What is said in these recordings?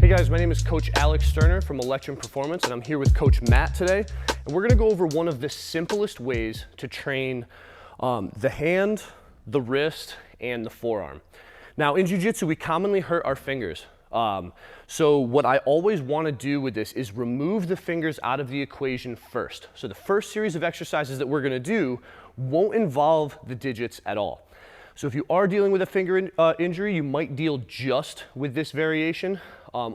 Hey guys, my name is Coach Alex Sterner from Electrum Performance, and I'm here with Coach Matt today. And we're gonna go over one of the simplest ways to train the hand, the wrist, and the forearm. Now in jiu-jitsu, we commonly hurt our fingers. So what I always wanna do with this is remove the fingers out of the equation first. So the first series of exercises that we're gonna do won't involve the digits at all. So if you are dealing with a finger injury, you might deal just with this variation,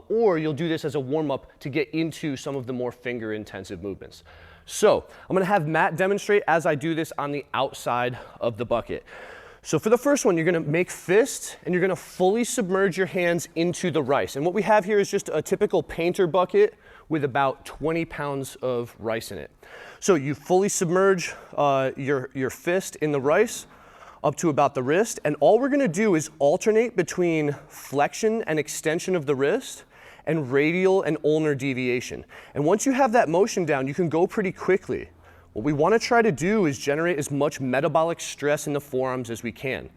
or you'll do this as a warm-up to get into some of the more finger-intensive movements. So I'm gonna have Matt demonstrate as I do this on the outside of the bucket. So for the first one, you're gonna make fists and you're gonna fully submerge your hands into the rice. And what we have here is just a typical painter bucket with about 20 pounds of rice in it. So you fully submerge your fist in the rice up to about the wrist, and all we're gonna do is alternate between flexion and extension of the wrist and radial and ulnar deviation. And once you have that motion down, you can go pretty quickly. What we wanna try to do is generate as much metabolic stress in the forearms as we can.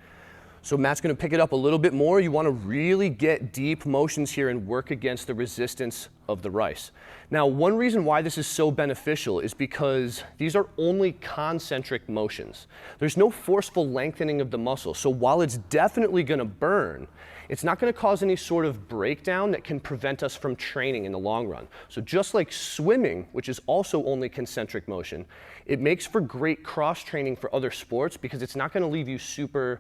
So Matt's gonna pick it up a little bit more. You wanna really get deep motions here and work against the resistance of the rice. Now, one reason why this is so beneficial is because these are only concentric motions. There's no forceful lengthening of the muscle. So while it's definitely gonna burn, it's not gonna cause any sort of breakdown that can prevent us from training in the long run. So just like swimming, which is also only concentric motion, it makes for great cross training for other sports because it's not gonna leave you super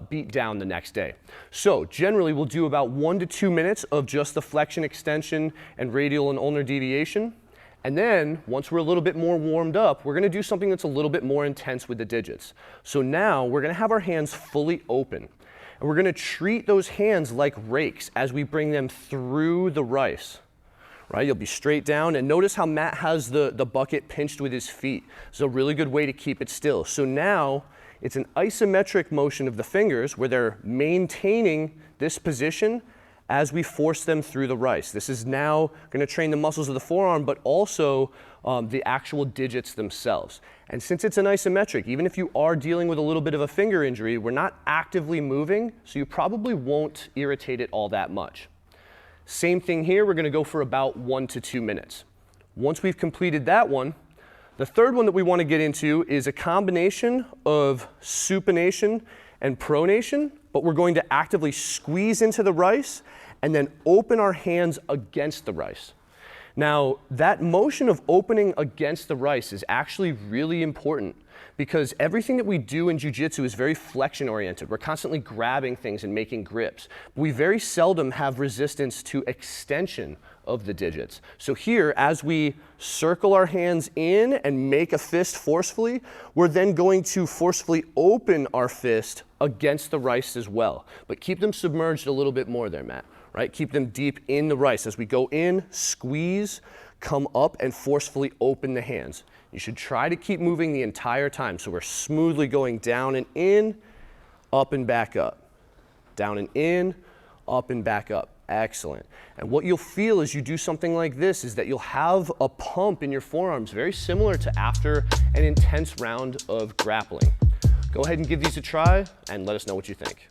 beat down the next day. So generally we'll do about 1 to 2 minutes of just the flexion, extension, and radial and ulnar deviation. And then once we're a little bit more warmed up, we're gonna do something that's a little bit more intense with the digits. So now we're gonna have our hands fully open. And we're gonna treat those hands like rakes as we bring them through the rice, right? You'll be straight down, and notice how Matt has the bucket pinched with his feet. It's a really good way to keep it still. So now it's an isometric motion of the fingers where they're maintaining this position as we force them through the rice. This is now gonna train the muscles of the forearm, but also the actual digits themselves. And since it's an isometric, even if you are dealing with a little bit of a finger injury, we're not actively moving, so you probably won't irritate it all that much. Same thing here, we're gonna go for about 1 to 2 minutes. Once we've completed that one, the third one that we wanna get into is a combination of supination and pronation, but we're going to actively squeeze into the rice and then open our hands against the rice. Now, that motion of opening against the rice is actually really important because everything that we do in jiu-jitsu is very flexion oriented. We're constantly grabbing things and making grips. We very seldom have resistance to extension of the digits. So here, as we circle our hands in and make a fist forcefully, we're then going to forcefully open our fist against the rice as well. But keep them submerged a little bit more there, Matt, right? Keep them deep in the rice. As we go in, squeeze, come up, and forcefully open the hands. You should try to keep moving the entire time. So we're smoothly going down and in, up and back up. Down and in, up and back up. Excellent. And what you'll feel as you do something like this is that you'll have a pump in your forearms, very similar to after an intense round of grappling. Go ahead and give these a try and let us know what you think.